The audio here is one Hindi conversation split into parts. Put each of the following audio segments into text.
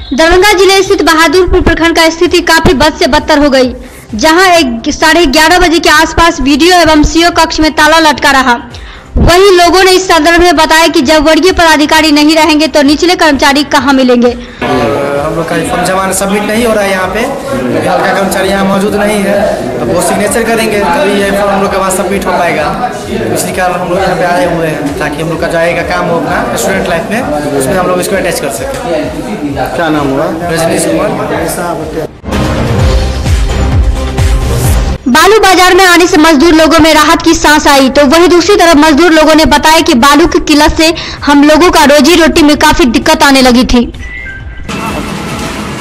दरभंगा जिले स्थित बहादुरपुर प्रखंड का स्थिति काफी बद से बदतर हो गई, जहां 11:30 बजे के आसपास वीडियो एवं सीओ कक्ष में ताला लटका रहा। वहीं लोगों ने इस संदर्भ में बताया कि जब वर्गीय पदाधिकारी नहीं रहेंगे तो निचले कर्मचारी कहां मिलेंगे। हम लोग का फॉर्म जमा सबमिट नहीं हो रहा है, यहाँ पे हल्का कर्मचारी यहाँ मौजूद नहीं है। अब वो सिग्नेचर करेंगे तभी ये फॉर्म हम लोग के पास सबमिट हो पाएगा। इसी कारण हम लोग यहाँ पे आए हुए हैं ताकि हम लोग का जाएगा काम हो अपना स्टूडेंट लाइफ में, उसमें हम लोग इसको अटैच कर सकें। क्या नाम हुआ? रजनीश कुमार। बालू बाजार में आने से मजदूर लोगों में राहत की सांस आई, तो वहीं दूसरी तरफ मजदूर लोगों ने बताया कि बालू की किल्लत से हम लोगों का रोजी रोटी में काफी दिक्कत आने लगी थी।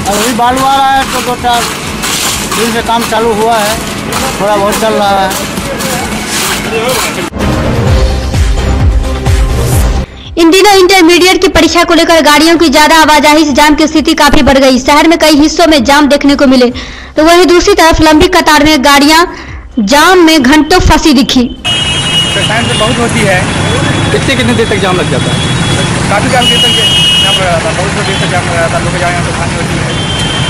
अभी बालू आ रहा है तो 2-4 दिन से काम चालू हुआ है, थोड़ा बहुत चल रहा है। इन दिनों इंटरमीडिएट की परीक्षा को लेकर गाड़ियों की ज्यादा आवाजाही से जाम की स्थिति काफी बढ़ गई। शहर में कई हिस्सों में जाम देखने को मिले, तो वहीं दूसरी तरफ लंबी कतार में गाड़ियां जाम में घंटों फंसी दिखी। टाइम तो बहुत होती है। कितने देर तक जाम लग जाता है? काफी देर तक जाम लगा था, बहुत देर तक जाम लगा था। लोग जाए तो खानी होती है।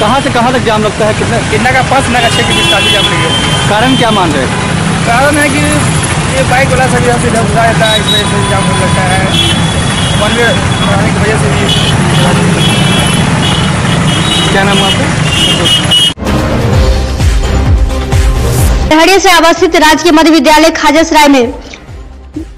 कहाँ से कहाँ तक जाम लगता है? कितना का 5 मिनट का 6 के बीच काफी जाम लगे। कारण क्या मान रहे हैं? कारण है कि ये बाइक वाला सभी यहाँ से इधर घुसा जाता है, इस वजह से जाम हो लगता है। वन वे बढ़ाने की वजह से भी। क्या नाम है आपका? लहरिया से अवस्थित राजकीय मध्य विद्यालय खाजसराय में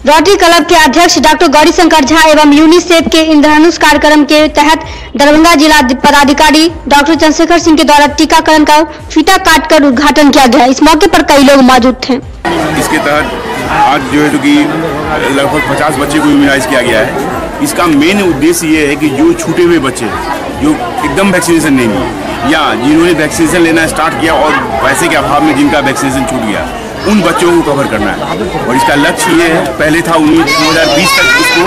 रोटरी क्लब के अध्यक्ष डॉक्टर गौरी शंकर झा एवं यूनिसेफ के इंद्रधनुष कार्यक्रम के तहत दरभंगा जिला पदाधिकारी डॉक्टर चंद्रशेखर सिंह के द्वारा टीकाकरण का फीता काटकर उद्घाटन किया गया। इस मौके पर कई लोग मौजूद थे। इसके तहत आज जो है कि लगभग 50 बच्चे को इम्यूनाइज किया गया है। इसका मेन उद्देश्य ये है कि जो छूटे हुए बच्चे जो एकदम वैक्सीनेशन नहीं लिए या जिन्होंने वैक्सीनेशन लेना स्टार्ट किया और पैसे के अभाव में जिनका वैक्सीनेशन छूट गया, उन बच्चों को कवर करना है। और इसका लक्ष्य ये है, पहले था 2020 तक इसको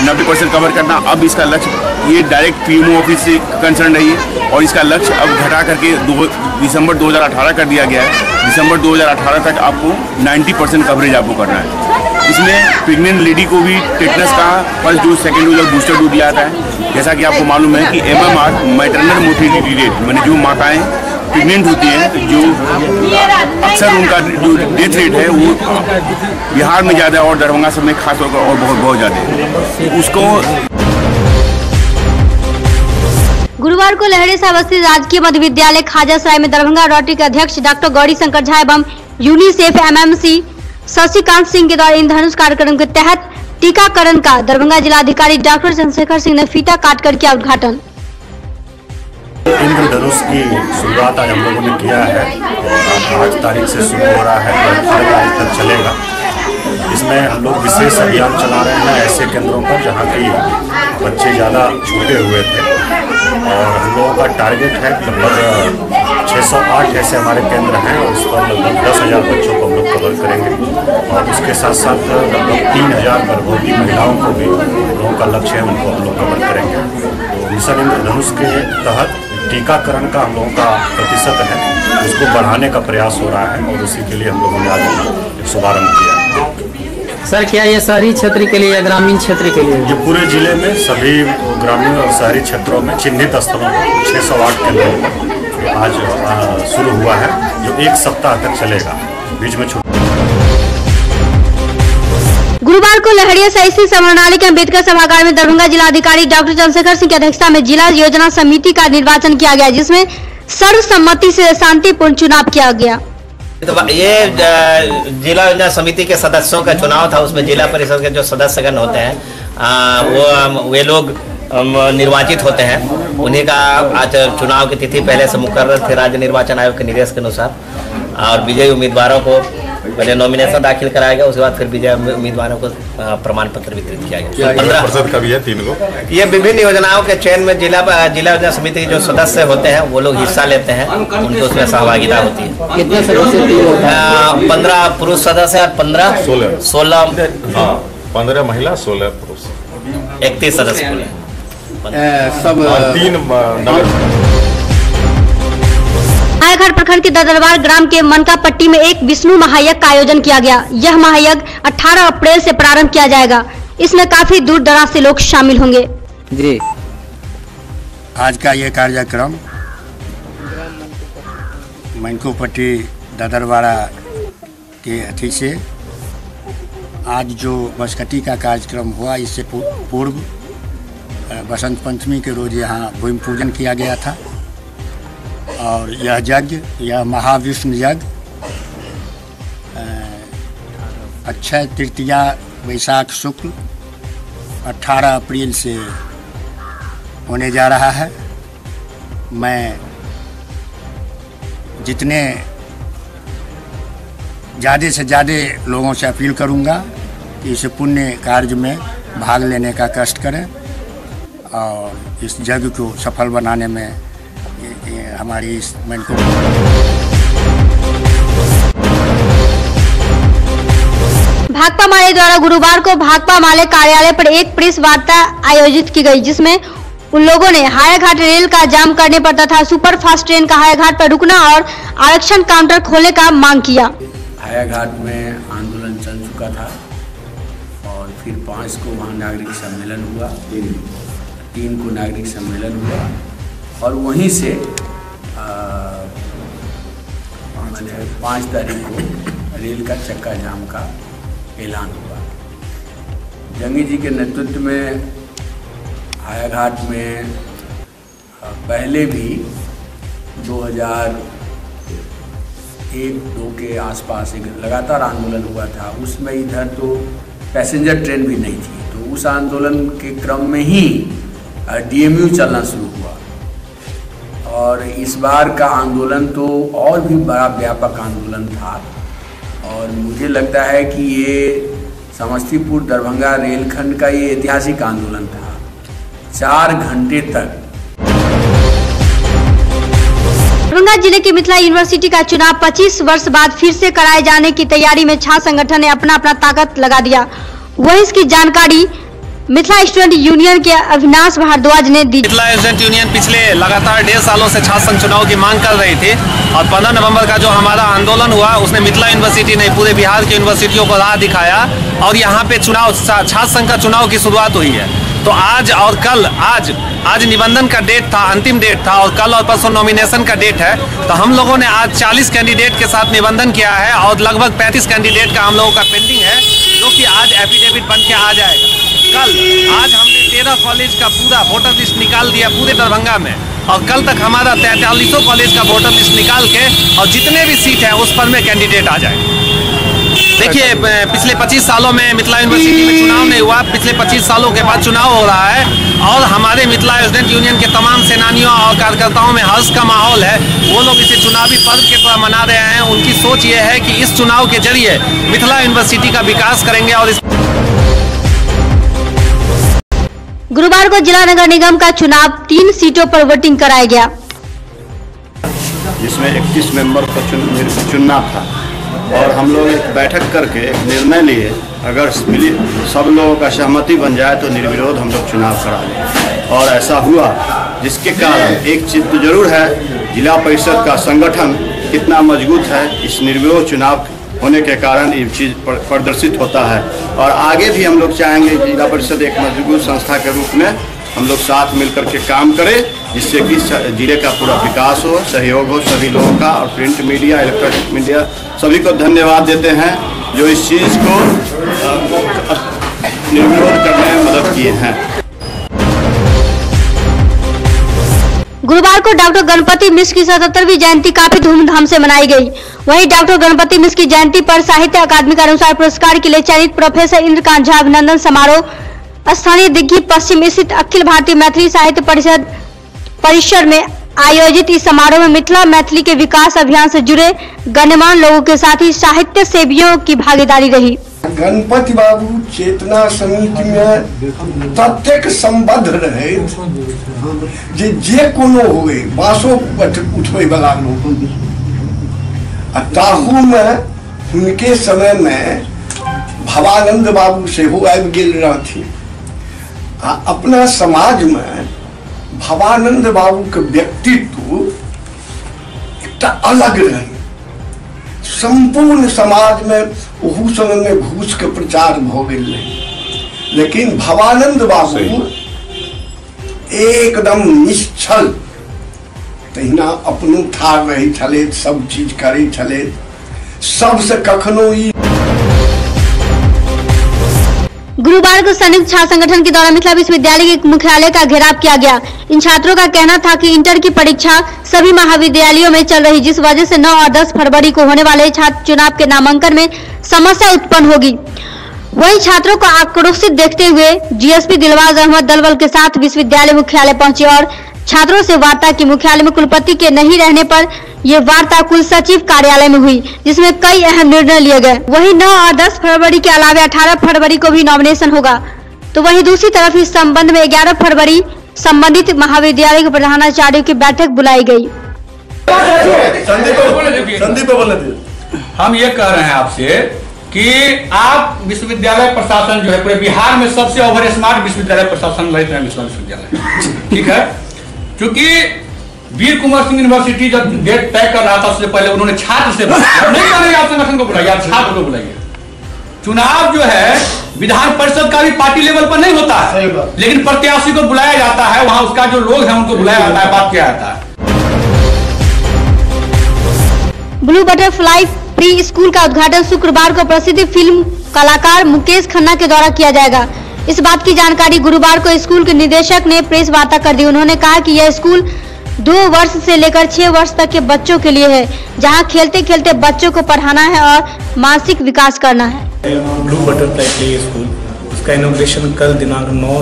90% कवर करना, अब इसका लक्ष्य ये डायरेक्ट पीएमओ ऑफिस से कंसर्न रही है और इसका लक्ष्य अब घटा करके दिसंबर 2018 कर दिया गया है। दिसंबर 2018 तक आपको 90% कवरेज आपको करना है। इसमें प्रेग्नेंट लेडी को भी टेटनस का फर्स्ट डोज, सेकेंड डोज और बूस्टर डोज दिया जाता है। जैसा कि आपको मालूम है कि MMR मैटरनल मोर्टेलिटी रेट, मैंने जो माताएं प्रेग्नेंट होती हैं, जो अक्सर उनका जो डेथ रेट है वो बिहार में ज़्यादा और दरभंगा सब में खास तौर पर और बहुत ज़्यादा है। उसको गुरुवार को लहरे से अवस्थित राजकीय मध्य विद्यालय खाजासराय में दरभंगा रोटरी के अध्यक्ष डॉक्टर गौरी शंकर झा एवं यूनिसेफ MMC शशिकांत सिंह के द्वारा इंद्रधनुष कार्यक्रम के तहत टीकाकरण का दरभंगा जिलाधिकारी डॉक्टर चंद्रशेखर सिंह ने फीता काटकर किया उद्घाटन। इंद्रधनुष की शुरुआत आज हम लोगों ने किया है। 8 तारीख से शुरू हो रहा है, 18 तारीख तक चलेगा। इसमें हम लोग विशेष अभियान चला रहे हैं ऐसे केंद्रों पर जहाँ की बच्चे ज़्यादा छूटे हुए थे, और हम लोगों का टारगेट है लगभग 608 ऐसे हमारे केंद्र हैं और इस पर लगभग 10,000 बच्चों को हम लोग कवर करेंगे। और उसके साथ साथ लगभग 3,000 गर्भवती महिलाओं को भी हम लोगों का लक्ष्य है, उनको हम लोग कवर करेंगे। तो मिशन इंद्रधनुष के तहत टीकाकरण का हम लोगों का प्रतिशत है, उसको बढ़ाने का प्रयास हो रहा है और उसी के लिए हम लोगों ने आज शुभारंभ किया। सर, क्या ये शहरी क्षेत्र के लिए या ग्रामीण क्षेत्र के लिए? ये पूरे जिले में सभी ग्रामीण और शहरी क्षेत्रों में चिन्हित स्थलों पर 608 केंद्रों पर आज शुरू हुआ है, जो 1 सप्ताह तक चलेगा। बीच में गुरुवार को लहरिया से स्थित समरनाली के अम्बेडकर सभागार में दरभंगा जिलाधिकारी डॉक्टर चंद्रशेखर सिंह की अध्यक्षता में जिला योजना समिति का निर्वाचन किया गया, जिसमें सर्वसम्मति से शांतिपूर्ण चुनाव किया गया। तो ये जिला योजना समिति के सदस्यों का चुनाव था। उसमें जिला परिषद के जो सदस्यगण होते हैं वे लोग निर्वाचित होते हैं। उन्हीं का आज चुनाव की तिथि पहले से मुकर्रर थे राज्य निर्वाचन आयोग के निर्देश के अनुसार, और विजयी उम्मीदवारों को पहले नॉमिनेशन दाखिल कराया गया, उसके बाद फिर विजय उम्मीदवारों को प्रमाण पत्र वितरित किया गया। 15% का भी है 3 को। ये विभिन्न योजनाओं के चयन में जिला योजना समिति के जो सदस्य होते हैं वो लोग हिस्सा लेते हैं, उनकी उसमें सहभागिता होती है। कितने सदस्य? 15 पुरुष सदस्य और 16 15 महिला 16 पुरुष, 31 सदस्य सब 3 नगर। आयघाट प्रखंड के ददरवार ग्राम के मनकापट्टी में एक विष्णु महायज्ञ का आयोजन किया गया। यह महायज्ञ 18 अप्रैल से प्रारंभ किया जाएगा। इसमें काफी दूर दराज से लोग शामिल होंगे। जी आज का ये कार्यक्रम मैनकोपट्टी ददरवाड़ा के अतिथि से आज जो बसकट्टी का कार्यक्रम हुआ, इससे पूर्व बसंत पंचमी के रोज यहाँ भूमि पूजन किया गया था। और यह यज्ञ, यह महाविष्णु यज्ञ अक्षय तृतीया वैशाख शुक्ल 18 अप्रैल से होने जा रहा है। मैं जितने ज़्यादा से ज़्यादा लोगों से अपील करूंगा कि इस पुण्य कार्य में भाग लेने का कष्ट करें और इस यज्ञ को सफल बनाने में हमारी इस मैनको भाकपा माले द्वारा गुरुवार को भाकपा माले कार्यालय पर एक प्रेस वार्ता आयोजित की गई, जिसमें उन लोगों ने हायाघाट रेल का जाम करने पर तथा सुपर फास्ट ट्रेन का हायाघाट पर रुकना और आरक्षण काउंटर खोलने का मांग किया। हायाघाट में आंदोलन चल चुका था और फिर 5 को वहाँ नागरिक सम्मेलन हुआ, 3 को नागरिक सम्मेलन हुआ और वहीं से 5 तारीख को रेल का चक्का जाम का ऐलान हुआ। जंगी जी के नेतृत्व में हायाघाट में पहले भी 2001-2 के आसपास एक लगातार आंदोलन हुआ था। उसमें इधर तो पैसेंजर ट्रेन भी नहीं थी, तो उस आंदोलन के क्रम में ही DMU चलना शुरू हुआ और इस बार का आंदोलन तो और भी बड़ा व्यापक आंदोलन था। और मुझे लगता है कि ये समस्तीपुर दरभंगा रेलखंड का ये ऐतिहासिक आंदोलन था। 4 घंटे तक दरभंगा जिले की मिथिला यूनिवर्सिटी का चुनाव 25 वर्ष बाद फिर से कराए जाने की तैयारी में छात्र संगठन ने अपना ताकत लगा दिया। वही इसकी जानकारी मिथिला स्टूडेंट यूनियन के अविनाश भारद्वाज ने दी। मिथिला स्टूडेंट यूनियन पिछले लगातार 1.5 सालों से छात्र संघ चुनाव की मांग कर रही थी और 15 नवंबर का जो हमारा आंदोलन हुआ उसने मिथिला यूनिवर्सिटी ने पूरे बिहार की यूनिवर्सिटियों को राह दिखाया और यहाँ पे चुनाव छात्र संघ का चुनाव की शुरुआत हुई है। तो आज और कल, आज निबंधन का डेट था, अंतिम डेट था और कल और परसों नॉमिनेशन का डेट है। तो हम लोगों ने आज 40 कैंडिडेट के साथ निबंधन किया है और लगभग 35 कैंडिडेट का हम लोगों का पेंडिंग है, जो कि आज एफिडेविट बन के आ जाएगा। आज हमने 13 कॉलेज का पूरा वोटर लिस्ट निकाल दिया पूरे दरभंगा में और कल तक हमारा 43 कॉलेज का वोटर लिस्ट निकाल के और जितने भी सीट है उस पर में कैंडिडेट आ जाए। देखिए, पिछले 25 सालों में मिथिला यूनिवर्सिटी में चुनाव नहीं हुआ, पिछले 25 सालों के बाद चुनाव हो रहा है और हमारे मिथिला स्टूडेंट यूनियन के तमाम सेनानियों और कार्यकर्ताओं में हर्ष का माहौल है। वो लोग इसे चुनावी पर्व के तरह मना रहे हैं। उनकी सोच ये है कि इस चुनाव के जरिए मिथिला यूनिवर्सिटी का विकास करेंगे। और गुरुवार को जिला नगर निगम का चुनाव 3 सीटों पर वोटिंग कराया गया, जिसमें 21 मेंबर को चुनना था और हम लोग एक बैठक करके एक निर्णय लिए, अगर सब लोगों का सहमति बन जाए तो निर्विरोध हम लोग चुनाव करा लें। और ऐसा हुआ, जिसके कारण एक चीज़ तो जरूर है, जिला परिषद का संगठन कितना मजबूत है इस निर्विरोध चुनाव होने के कारण ये चीज़ प्रदर्शित होता है। और आगे भी हम लोग चाहेंगे जिला परिषद एक मजबूत संस्था के रूप में हम लोग साथ मिलकर के काम करें, जिससे कि जिले का पूरा विकास हो, सहयोग हो सभी लोगों का। और प्रिंट मीडिया, इलेक्ट्रॉनिक मीडिया सभी को धन्यवाद देते हैं जो इस चीज़ को निर्विरोध करने में मदद किए हैं। गुरुवार को डॉक्टर गणपति मिश्र की 77वीं जयंती काफी धूमधाम से मनाई गई। वहीं डॉक्टर गणपति मिश्र की जयंती पर साहित्य अकादमी के अनुसार पुरस्कार के लिए चयनित प्रोफेसर इंद्रकांत झा अभिनंदन समारोह स्थानीय दिग्घी पश्चिम स्थित अखिल भारतीय मैथिली साहित्य परिषद परिसर में आयोजित इस समारोह में मिथिला मैथिली के विकास अभियान से जुड़े गणमान्य लोगों के साथ ही साहित्य सेवियों की भागीदारी रही। गणपति बाबू चेतना समिति में प्रत्येक संबद्ध रहे, जे कोनो हुए बासो उठवे वाला लोग। ताहू में उनके समय में भवानंद बाबू से हो आबि गेल रहथिन। अपना समाज में भवानंद बाबू के व्यक्तित्व एक अलग रहे। संपूर्ण समाज में ओहू समय में घूस के प्रचार भ गेल, लेकिन भवानंद बाबू एकदम निश्चल तहिना अपनो ठाड़ रही छले, सब चीज करे छले, सबसे कखनो ई। गुरुवार को संयुक्त छात्र संगठन के द्वारा मिथिला विश्वविद्यालय के मुख्यालय का घेराव किया गया। इन छात्रों का कहना था कि इंटर की परीक्षा सभी महाविद्यालयों में चल रही, जिस वजह से 9 और 10 फरवरी को होने वाले छात्र चुनाव के नामांकन में समस्या उत्पन्न होगी। वहीं छात्रों को आक्रोशित देखते हुए डीएसपी दिलबाग अहमद दलबल के साथ विश्वविद्यालय मुख्यालय पहुंचे और छात्रों से वार्ता की। मुख्यालय में कुलपति के नहीं रहने पर यह वार्ता कुल सचिव कार्यालय में हुई, जिसमें कई अहम निर्णय लिए गए। वहीं 9 और 10 फरवरी के अलावा 18 फरवरी को भी नॉमिनेशन होगा। तो वहीं दूसरी तरफ इस संबंध में 11 फरवरी संबंधित महाविद्यालय के प्रधानाचार्यों की बैठक बुलाई गई। हम ये कह रहे हैं आपसे कि आप विश्वविद्यालय प्रशासन जो है पूरे बिहार में सबसे ओवर स्मार्ट विश्वविद्यालय प्रशासन ललित नारायण मिश्रा विश्वविद्यालय, ठीक है। क्योंकि वीर कुंवर सिंह यूनिवर्सिटी जब डेट तय कर रहा था उससे पहले उन्होंने छात्र से नहीं करेंगे, आप संगठन को बुलाइए, आप छात्र को बुलाइए। चुनाव जो है विधान परिषद का भी पार्टी लेवल पर नहीं होता है, लेकिन प्रत्याशी को बुलाया जाता है, वहां उसका जो लोग हैं उनको बुलाया जाता है, बात किया जाता है। ब्लू बटरफ्लाई प्री स्कूल का उद्घाटन शुक्रवार को प्रसिद्ध फिल्म कलाकार मुकेश खन्ना के द्वारा किया जाएगा। इस बात की जानकारी गुरुवार को स्कूल के निदेशक ने प्रेस वार्ता कर दी। उन्होंने कहा कि यह स्कूल 2 वर्ष से लेकर 6 वर्ष तक के बच्चों के लिए है, जहां खेलते खेलते बच्चों को पढ़ाना है और मानसिक विकास करना है। ब्लू बटरफ्लाई प्ले स्कूल, उसका इनॉग्रेशन कल दिनांक 9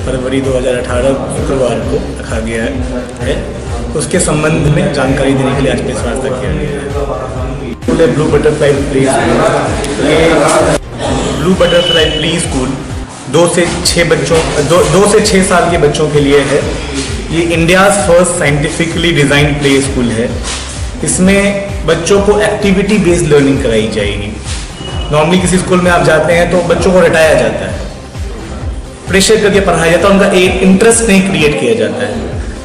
फरवरी 2018 शुक्रवार को रखा गया है। उसके संबंध में जानकारी देने के लिए आज प्रेस वार्ता किया गया है। ब्लू बटरफ्लाई प्ले स्कूल, ये ब्लू बटरफ्लाई प्ले स्कूल 2 से 6 साल के बच्चों के लिए है। ये India's first scientifically design play school है। इसमें बच्चों को एक्टिविटी बेस्ड लर्निंग कराई जाएगी। नॉर्मली किसी स्कूल में आप जाते हैं तो बच्चों को रटाया जाता है, प्रेशर करके पढ़ाया जाता है, उनका एक इंटरेस्ट नहीं क्रिएट किया जाता है।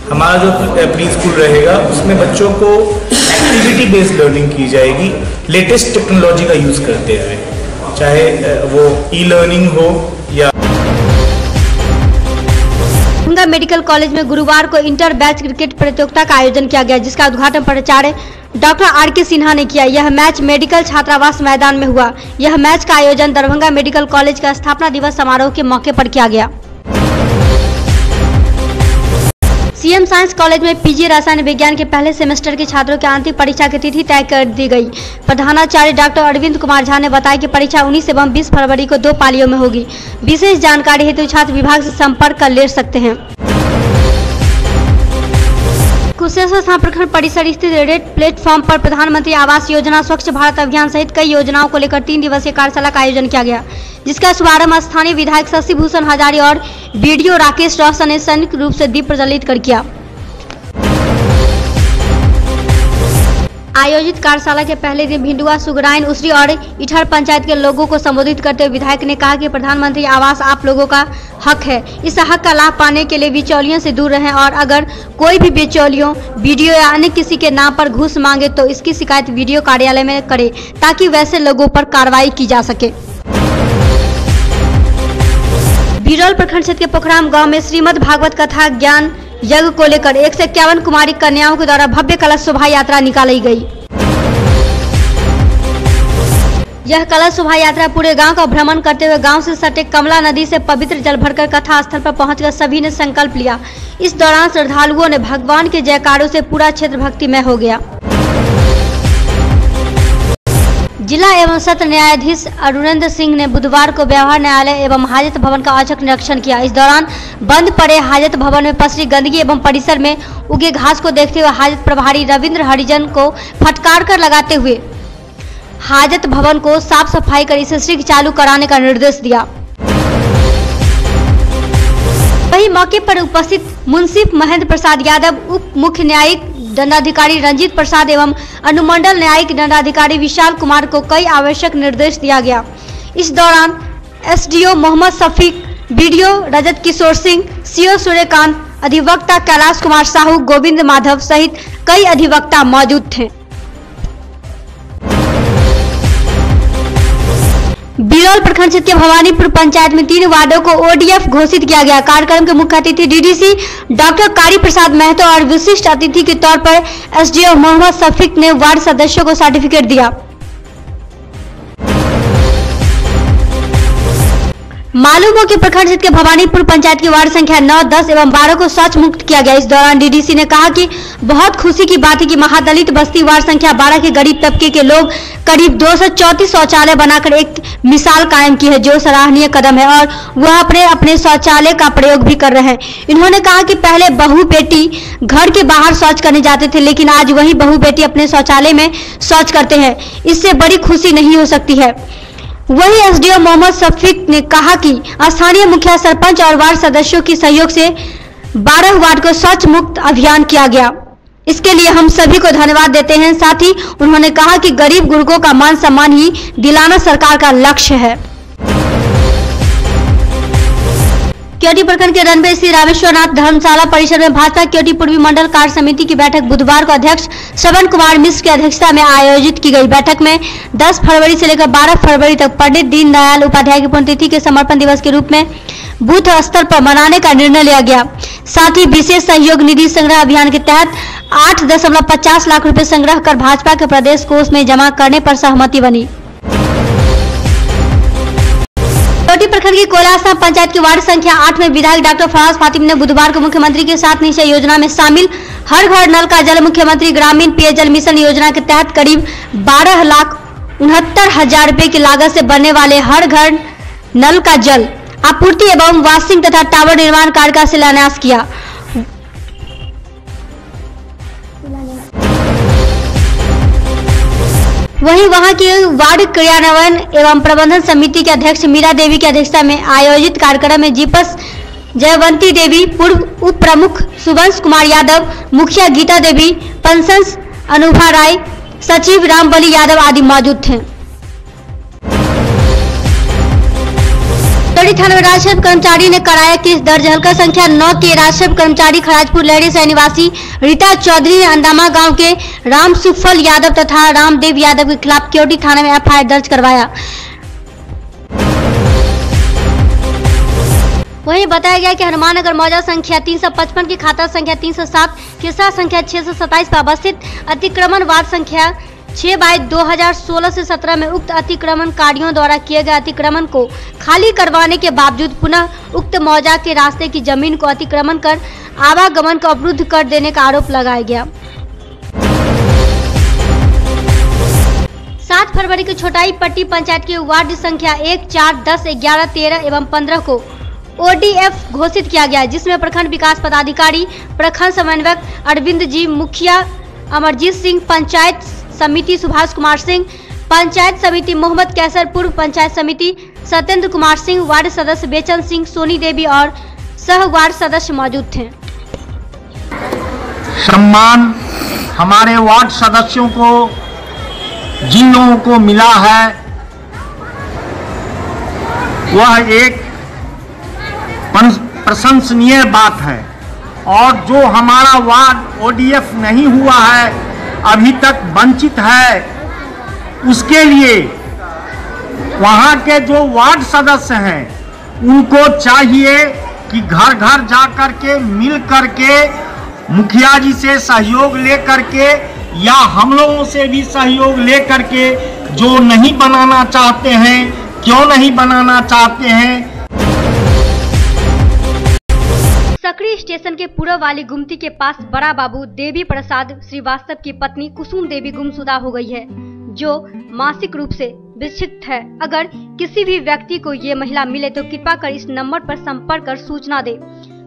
हमारा जो प्री स्कूल रहेगा उसमें बच्चों को एक्टिविटी बेस्ड लर्निंग की जाएगी, लेटेस्ट टेक्नोलॉजी का यूज करते हुए, चाहे वो ई लर्निंग हो या। दरभंगा मेडिकल कॉलेज में गुरुवार को इंटर बैच क्रिकेट प्रतियोगिता का आयोजन किया गया, जिसका उद्घाटन प्राचार्य डॉक्टर आर.के. सिन्हा ने किया। यह मैच मेडिकल छात्रावास मैदान में हुआ। यह मैच का आयोजन दरभंगा मेडिकल कॉलेज का स्थापना दिवस समारोह के मौके पर किया गया। सीएम साइंस कॉलेज में पीजी रसायन विज्ञान के पहले सेमेस्टर के छात्रों की आंतरिक परीक्षा की तिथि तय कर दी गई। प्रधानाचार्य डॉक्टर अरविंद कुमार झा ने बताया कि परीक्षा 19 एवं 20 फरवरी को 2 पालियों में होगी। विशेष जानकारी हेतु छात्र विभाग से संपर्क कर ले सकते हैं। कुशेश्वर थाना प्रखंड परिसर स्थित रेड प्लेटफॉर्म पर प्रधानमंत्री आवास योजना, स्वच्छ भारत अभियान सहित कई योजनाओं को लेकर 3 दिवसीय कार्यशाला का आयोजन किया गया, जिसका शुभारंभ स्थानीय विधायक शशि भूषण हजारी और बीडीओ राकेश रोशन ने संयुक्त रूप से दीप प्रज्वलित कर किया। आयोजित कार्यशाला के पहले दिन भिंडुआ, सुगराइन, उसरी और इठर पंचायत के लोगों को संबोधित करते हुए विधायक ने कहा कि प्रधानमंत्री आवास आप लोगों का हक है। इस हक का लाभ पाने के लिए बिचौलियों से दूर रहें और अगर कोई भी बिचौलियों, वीडियो या अन्य किसी के नाम पर घूस मांगे तो इसकी शिकायत वीडियो कार्यालय में करे, ताकि वैसे लोगों पर कार्रवाई की जा सके। बिरौल प्रखंड क्षेत्र के पोखराम गांव में श्रीमद् भागवत कथा ज्ञान यज्ञ को लेकर 151 कुमारी कन्याओं के द्वारा भव्य कलश शोभा यात्रा निकाली गई। यह कलश शोभा यात्रा पूरे गांव का भ्रमण करते हुए गांव से सटे कमला नदी से पवित्र जल भरकर कथा स्थल पर पहुंचकर सभी ने संकल्प लिया। इस दौरान श्रद्धालुओं ने भगवान के जयकारों से पूरा क्षेत्र भक्तिमय हो गया। जिला एवं सत्र न्यायाधीश अरुणेंद्र सिंह ने बुधवार को व्यवहार न्यायालय एवं हाजत भवन का औचक निरीक्षण किया। इस दौरान बंद पड़े हाजत भवन में पसरी गंदगी एवं परिसर में उगे घास को देखते हुए हाजत प्रभारी रविंद्र हरिजन को फटकार कर लगाते हुए हाजत भवन को साफ सफाई कर इसे शीघ्र चालू कराने का निर्देश दिया। वहीं मौके पर उपस्थित मुंसिफ महेंद्र प्रसाद यादव, उप मुख्य न्यायिक दंडाधिकारी रंजीत प्रसाद एवं अनुमंडल न्यायिक दंडाधिकारी विशाल कुमार को कई आवश्यक निर्देश दिया गया। इस दौरान एसडीओ मोहम्मद शफीक, बीडीओ रजत किशोर सिंह, सीओ सूर्यकांत, अधिवक्ता कैलाश कुमार साहू, गोविंद माधव सहित कई अधिवक्ता मौजूद थे। बिरौल प्रखंड क्षेत्र के भवानीपुर पंचायत में 3 वार्डों को ओडीएफ घोषित किया गया। कार्यक्रम के मुख्य अतिथि डीडीसी डॉक्टर कारी प्रसाद महतो और विशिष्ट अतिथि के तौर पर एसडीओ मोहम्मद शफीक ने वार्ड सदस्यों को सर्टिफिकेट दिया। मालूम हो कि प्रखंड क्षेत्र के भवानीपुर पंचायत की वार्ड संख्या 9, 10 एवं 12 को शौच मुक्त किया गया। इस दौरान डीडीसी ने कहा कि बहुत खुशी की बात है कि महादलित बस्ती वार्ड संख्या 12 के गरीब तबके के लोग करीब 234 शौचालय बनाकर एक मिसाल कायम की है, जो सराहनीय कदम है और वह अपने शौचालय का प्रयोग भी कर रहे हैं। इन्होंने कहा कि पहले बहू बेटी घर के बाहर शौच करने जाते थे, लेकिन आज वही बहू बेटी अपने शौचालय में शौच करते हैं। इससे बड़ी खुशी नहीं हो सकती है। वही एसडीओ मोहम्मद शफीक ने कहा कि स्थानीय मुखिया, सरपंच और वार्ड सदस्यों के सहयोग से 12 वार्ड को शौच मुक्त अभियान किया गया। इसके लिए हम सभी को धन्यवाद देते हैं। साथ ही उन्होंने कहा कि गरीब गुर्गों का मान सम्मान ही दिलाना सरकार का लक्ष्य है। केवटी प्रखंड के रनवे श्री रामेश्वरनाथ धर्मशाला परिसर में भाजपा केवटी पूर्वी मंडल कार्य समिति की बैठक बुधवार को अध्यक्ष श्रवण कुमार मिश्र की अध्यक्षता में आयोजित की गई। बैठक में 10 फरवरी से लेकर 12 फरवरी तक पंडित दीनदयाल उपाध्याय की पुण्यतिथि के समर्पण दिवस के रूप में बूथ स्तर पर मनाने का निर्णय लिया गया। साथ ही विशेष सहयोग निधि संग्रह अभियान के तहत 8.50 लाख रुपए संग्रह कर भाजपा के प्रदेश कोष में जमा करने पर सहमति बनी। केवटी प्रखंड की कोयलासा पंचायत की वार्ड संख्या 8 में विधायक डॉक्टर फराज फातिम ने बुधवार को मुख्यमंत्री के साथ निश्चय योजना में शामिल हर घर नल का जल मुख्यमंत्री ग्रामीण पेयजल मिशन योजना के तहत करीब 12,69,000 रुपए की लागत से बनने वाले हर घर नल का जल आपूर्ति एवं वाशिंग तथा टावर निर्माण कार्य का शिलान्यास किया। वहीं वहां की वार्ड क्रियान्वयन एवं प्रबंधन समिति के अध्यक्ष मीरा देवी की अध्यक्षता में आयोजित कार्यक्रम में जीपस जयवंती देवी, पूर्व उप प्रमुख सुबंश कुमार यादव, मुखिया गीता देवी, पंसंस अनुभा राय, सचिव रामबली यादव आदि मौजूद थे। केवटी थाना में राजस्व कर्मचारी ने कराया केस दर्ज। हल्का संख्या 9 के राजस्व कर्मचारी खराजपुर लहरी से निवासी रीता चौधरी ने अंदामा गांव के राम सुफल यादव तथा रामदेव यादव के खिलाफ केवटी थाना में एफआईआर दर्ज करवाया। वहीं बताया गया कि हनुमाननगर मौजा संख्या 355 की खाता संख्या 307 किस्सा संख्या 627 पर अवस्थित अतिक्रमण वार्ड संख्या 6/2016 से 17 में उक्त अतिक्रमणकारियों द्वारा किए गए अतिक्रमण को खाली करवाने के बावजूद पुनः उक्त मौजा के रास्ते की जमीन को अतिक्रमण कर आवागमन को अवरुद्ध कर देने का आरोप लगाया गया। 7 फरवरी को छोटाई पट्टी पंचायत की वार्ड संख्या 1, 4, 10, 11, 13 एवं 15 को ओडीएफ घोषित किया गया, जिसमें प्रखंड विकास पदाधिकारी, प्रखंड समन्वयक अरविंद जी, मुखिया अमरजीत सिंह, पंचायत समिति सुभाष कुमार सिंह, पंचायत समिति मोहम्मद कैसर, पूर्व पंचायत समिति सत्येंद्र कुमार सिंह, वार्ड सदस्य बेचन सिंह, सोनी देवी और सह वार्ड सदस्य मौजूद थे। सम्मान हमारे वार्ड सदस्यों को, जिन लोगों को मिला है, वह एक प्रशंसनीय बात है। और जो हमारा वार्ड ओडीएफ नहीं हुआ है, अभी तक वंचित है, उसके लिए वहाँ के जो वार्ड सदस्य हैं उनको चाहिए कि घर घर जा कर के मिल कर के मुखिया जी से सहयोग ले करके या हम लोगों से भी सहयोग ले करके जो नहीं बनाना चाहते हैं, क्यों नहीं बनाना चाहते हैं। सकरी स्टेशन के पूर्व वाली गुमती के पास बड़ा बाबू देवी प्रसाद श्रीवास्तव की पत्नी कुसुम देवी गुमशुदा हो गई है, जो मानसिक रूप से विक्षिप्त है। अगर किसी भी व्यक्ति को ये महिला मिले तो कृपा कर इस नंबर पर संपर्क कर सूचना दे।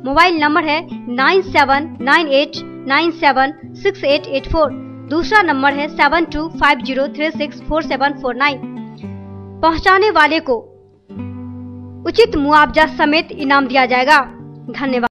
मोबाइल नंबर है 9798976884। दूसरा नंबर है 7250364749। पहुंचाने वाले को उचित मुआवजा समेत इनाम दिया जाएगा। धन्यवाद।